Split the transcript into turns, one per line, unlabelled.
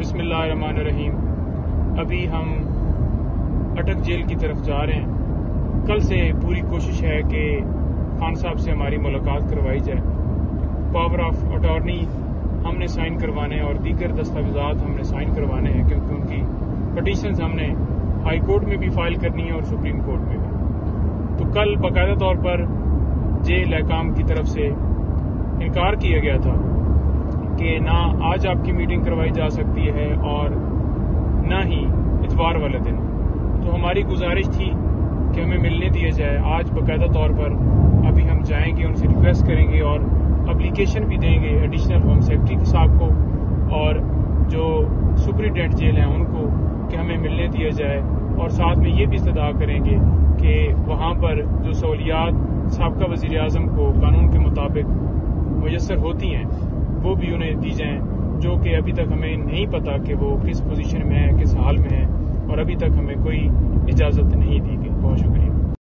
बिस्मिल्लाहिर्रहमानिर्रहीम। अभी हम अटक जेल की तरफ जा रहे हैं। कल से पूरी कोशिश है कि खान साहब से हमारी मुलाकात करवाई जाए। पावर ऑफ अटॉर्नी हमने साइन करवाने हैं और दीगर दस्तावेजात हमने साइन करवाने हैं, क्योंकि उनकी पटिशन्स हमने हाई कोर्ट में भी फाइल करनी है और सुप्रीम कोर्ट में भी। तो कल बाकायदा तौर पर जेल हकाम की तरफ से इनकार किया गया था कि ना आज आपकी मीटिंग करवाई जा सकती है और ना ही इतवार वाले दिन। तो हमारी गुजारिश थी कि हमें मिलने दिया जाए। आज बाकायदा तौर पर अभी हम जाएंगे, उनसे रिक्वेस्ट करेंगे और एप्लीकेशन भी देंगे एडिशनल होम सेक्रेटरी साहब को और जो सुपरिटेंडेंट जेल हैं उनको कि हमें मिलने दिया जाए, और साथ में ये भी इस्तदा करेंगे कि वहाँ पर जो सहूलियात साबका वज़ीर आज़म को कानून के मुताबिक मुयस्सर होती हैं वो भी उन्हें दी जाएं, जो कि अभी तक हमें नहीं पता कि वो किस पोजीशन में है, किस हाल में है, और अभी तक हमें कोई इजाज़त नहीं दी गई। बहुत शुक्रिया।